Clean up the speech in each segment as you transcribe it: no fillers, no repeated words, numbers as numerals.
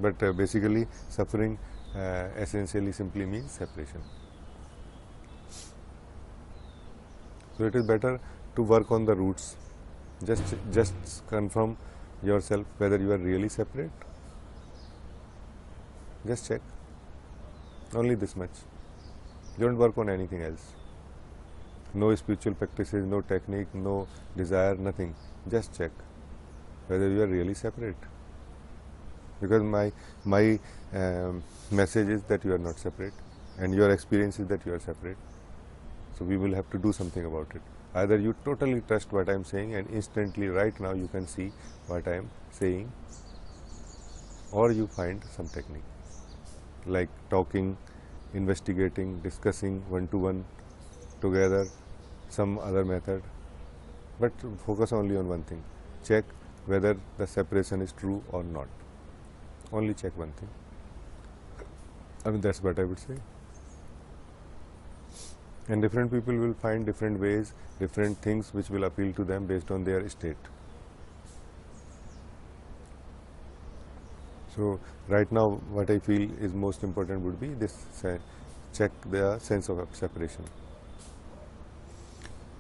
But basically suffering essentially simply means separation. So it is better to work on the roots. Just confirm yourself whether you are really separate. Just check. Only this much. Don't work on anything else. No spiritual practices, no technique, no desire, nothing. Just check whether you are really separate. Because my message is that you are not separate, and your experience is that you are separate. So we will have to do something about it. Either you totally trust what I am saying and instantly right now you can see what I am saying, or you find some technique like talking, investigating, discussing one-to-one together, some other method. But focus only on one thing. Check whether the separation is true or not. Only check one thing. I mean, that's what I would say. And different people will find different ways, different things which will appeal to them based on their state. So right now what I feel is most important would be this, check the sense of separation.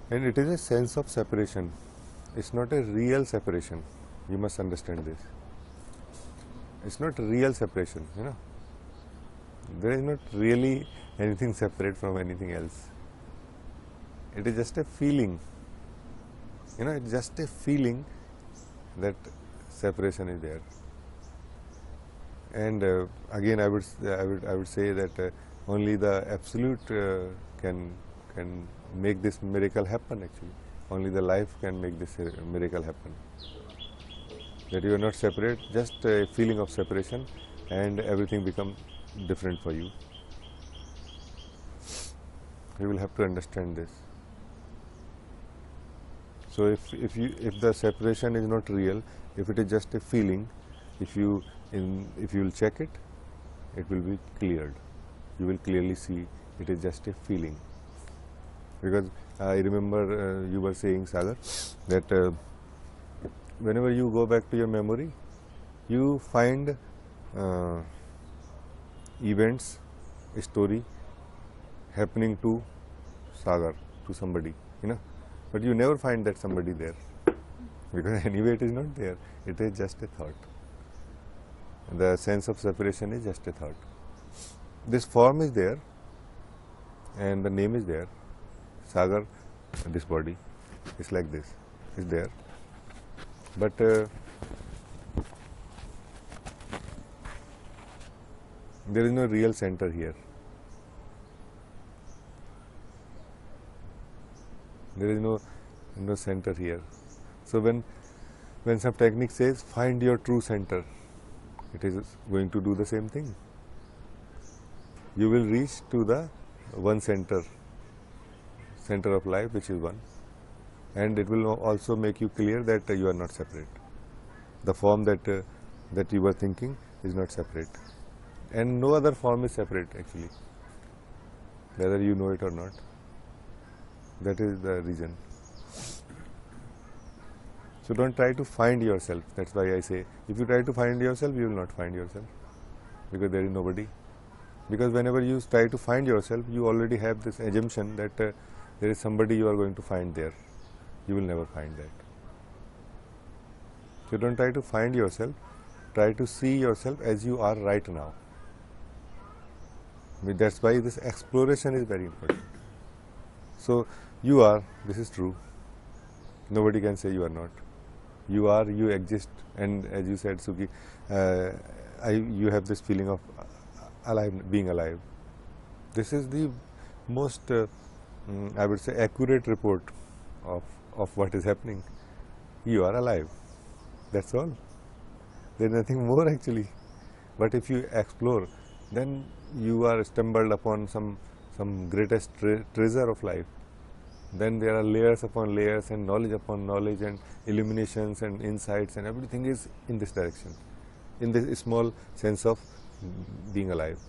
And it is a sense of separation. It's not a real separation. You must understand this. It's not real separation, you know. There is not really anything separate from anything else. It is just a feeling. You know, it's just a feeling that separation is there. And again, I would say that only the absolute can make this miracle happen. Actually, only the life can make this miracle happen. That you are not separate, just a feeling of separation, and everything becomes different for you. You will have to understand this. So if the separation is not real, if it is just a feeling, if you will check it, it will be cleared. You will clearly see it is just a feeling. Because I remember you were saying, Sagar, that whenever you go back to your memory, you find events, a story happening to Sagar, to somebody, you know, but you never find that somebody there, because anyway it is not there, it is just a thought. The sense of separation is just a thought. This form is there and the name is there, Sagar, this body is like this, is there, but there is no real center here. There is no center here. So when some technique says find your true center, it is going to do the same thing. You will reach to the one center of life, which is one, and it will also make you clear that you are not separate. The form that you were thinking is not separate, and no other form is separate actually, whether you know it or not. That is the reason. So don't try to find yourself. That's why I say, if you try to find yourself, you will not find yourself, because there is nobody. Because whenever you try to find yourself, you already have this assumption that there is somebody you are going to find there. You will never find that. So don't try to find yourself. Try to see yourself as you are right now. That's why this exploration is very important. So you are, this is true. Nobody can say you are not. You are, you exist, and as you said, Suki, you have this feeling of being alive. This is the most, I would say, accurate report of what is happening. You are alive. That's all. There is nothing more actually. But if you explore, then you are stumbled upon some greatest treasure of life. Then there are layers upon layers and knowledge upon knowledge and illuminations and insights, and everything is in this direction, in this small sense of being alive.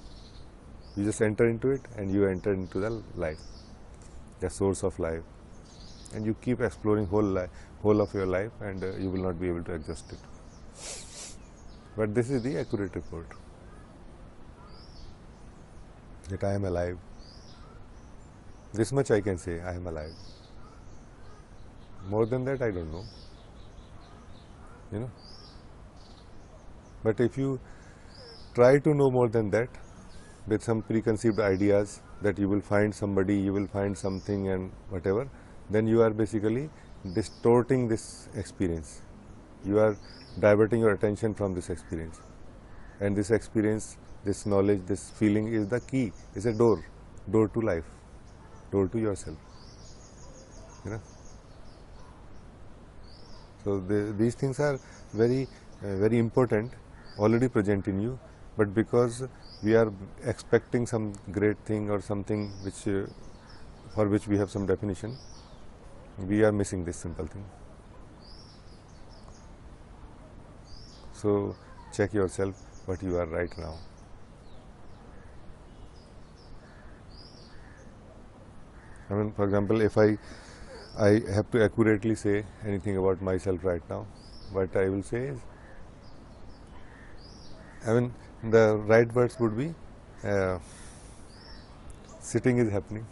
You just enter into it and you enter into the life, the source of life, and you keep exploring whole of your life, and you will not be able to exhaust it. But this is the accurate report, that I am alive. This much I can say, I am alive. More than that I don't know, you know. But if you try to know more than that with some preconceived ideas that you will find somebody, you will find something and whatever, then you are basically distorting this experience. You are diverting your attention from this experience. And this experience, this knowledge, this feeling is the key, is a door to life, door to yourself, you know. So these things are very very important, already present in you, but because we are expecting some great thing or something which for which we have some definition, we are missing this simple thing. So check yourself what you are right now. I mean, for example, if I have to accurately say anything about myself right now, what I will say is, I mean, the right words would be sitting is happening,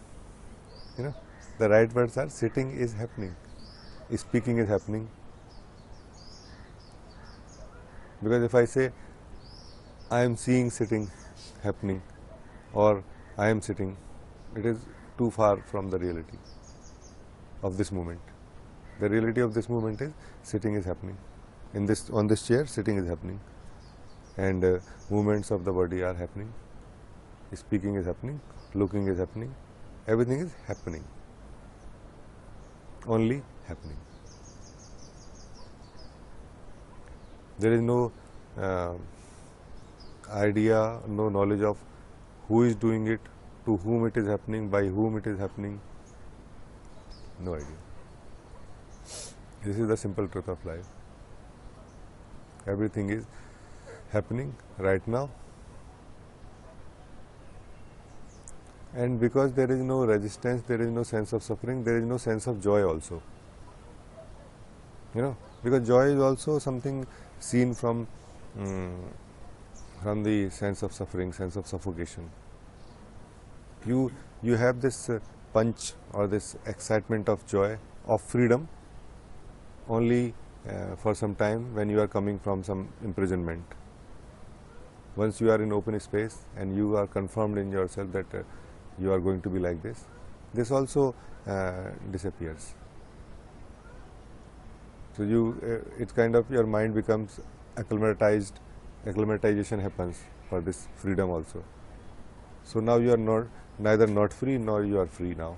you know. The right words are sitting is happening, speaking is happening. Because if I say I am seeing sitting happening or I am sitting, it is too far from the reality of this moment. The reality of this moment is sitting is happening. On this chair, sitting is happening, and movements of the body are happening. Speaking is happening, looking is happening, everything is happening, only happening. There is no idea, no knowledge of who is doing it, to whom it is happening, by whom it is happening. No idea. This is the simple truth of life. Everything is happening right now, and because there is no resistance, there is no sense of suffering, there is no sense of joy also, you know, because joy is also something seen from the sense of suffering, sense of suffocation. You have this punch or this excitement of joy, of freedom, only for some time when you are coming from some imprisonment. Once you are in open space and you are confirmed in yourself that you are going to be like this also disappears. So it's kind of, your mind becomes acclimatized, acclimatization happens for this freedom also. So now you are neither not free nor you are free now.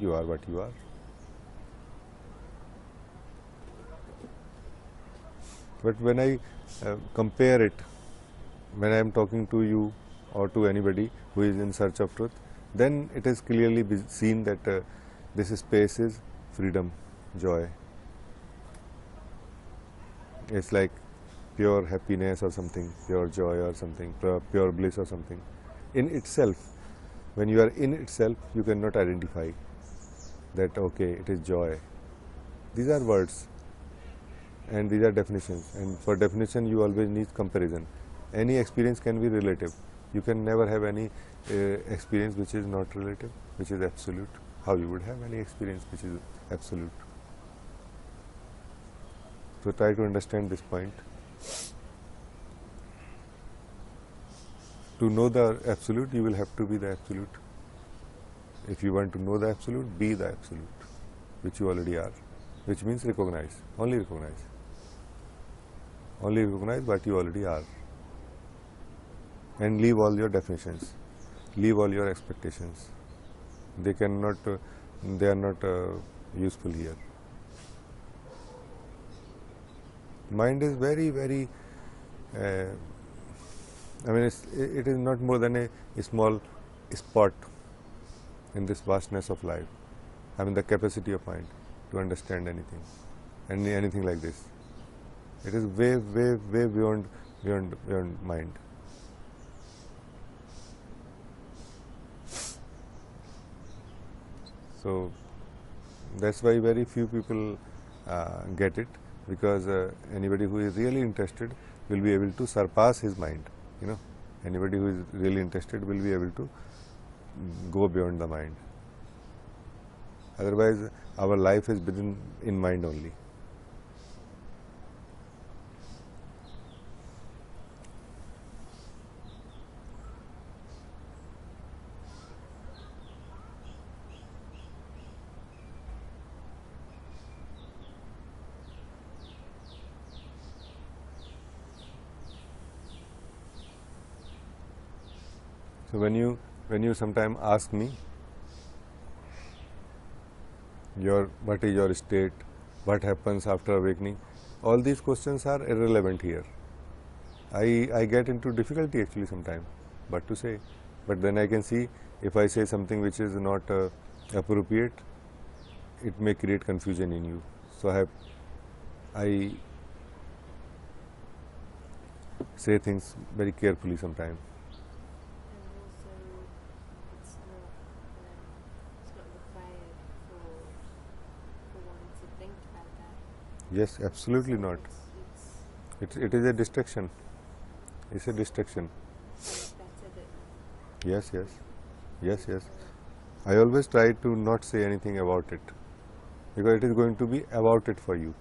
You are what you are. But when I compare it, when I am talking to you or to anybody who is in search of truth, then it is clearly seen that this space is freedom, joy. It's like pure happiness or something, pure joy or something, pure bliss or something. In itself, when you are in itself, you cannot identify that, okay, it is joy. These are words and these are definitions, and for definition you always need comparison. Any experience can be relative. You can never have any experience which is not relative, which is absolute. How you would have any experience which is absolute? So try to understand this point. To know the absolute, you will have to be the absolute. If you want to know the absolute, be the absolute, which you already are, which means recognize, only recognize. Only recognize what you already are. And leave all your definitions, leave all your expectations. They are not useful here. Mind is very, very, I mean, it is not more than a small spot in this vastness of life. I mean, the capacity of mind to understand anything, anything like this. It is way, way, way beyond mind. So that's why very few people get it, because anybody who is really interested will be able to surpass his mind. You know, anybody who is really interested will be able to go beyond the mind. Otherwise, our life is within in mind only. So when you sometime ask me what is your state, what happens after awakening, all these questions are irrelevant here. I get into difficulty actually sometime what to say, but then I can see if I say something which is not appropriate, it may create confusion in you. So I say things very carefully sometimes. Yes, absolutely not. It is a distraction. It's a distraction. Yes, yes, yes, yes. I always try to not say anything about it, because it is going to be about it for you,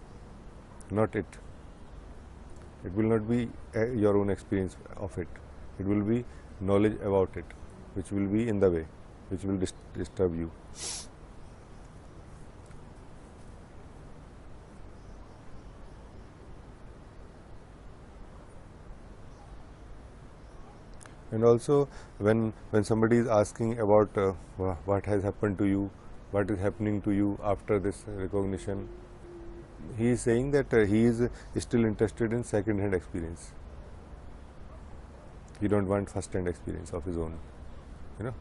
not it. It will not be your own experience of it. It will be knowledge about it, which will be in the way, which will disturb you. And also, when somebody is asking about what has happened to you, what is happening to you after this recognition, he is saying that he is still interested in second-hand experience. He don't want first-hand experience of his own, you know.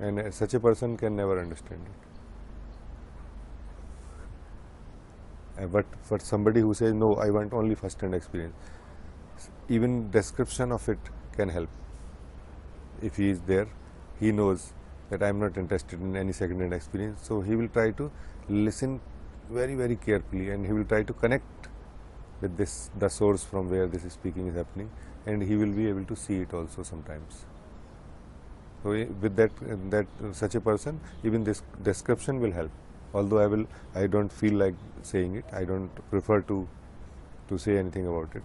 And such a person can never understand it. But for somebody who says, no, I want only first-hand experience, even description of it can help. If he is there, he knows that I am not interested in any second-hand experience, so he will try to listen very, very carefully, and he will try to connect with the source from where this speaking is happening, and he will be able to see it also sometimes. So with that such a person, even this description will help. Although I don't feel like saying it, I don't prefer to say anything about it,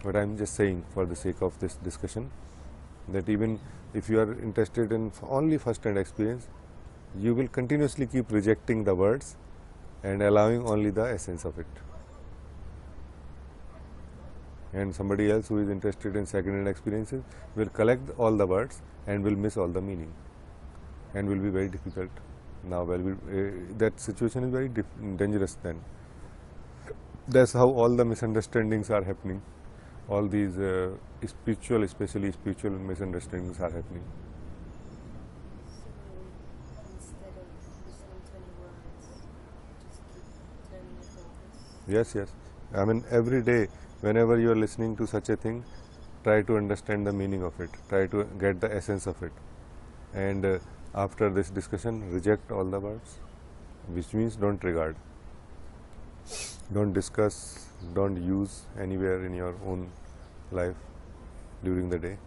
but I am just saying for the sake of this discussion that even if you are interested in only first-hand experience, you will continuously keep rejecting the words and allowing only the essence of it. And somebody else who is interested in second-hand experiences will collect all the words and will miss all the meaning, and will be very difficult. Now, that situation is very dangerous then. That's how all the misunderstandings are happening. All these spiritual, especially spiritual misunderstandings are happening. So instead of listening to any words, just keep turning your focus. Yes, yes. I mean, every day, whenever you are listening to such a thing, try to understand the meaning of it, try to get the essence of it, and after this discussion, reject all the words, which means don't regard, don't discuss, don't use anywhere in your own life during the day.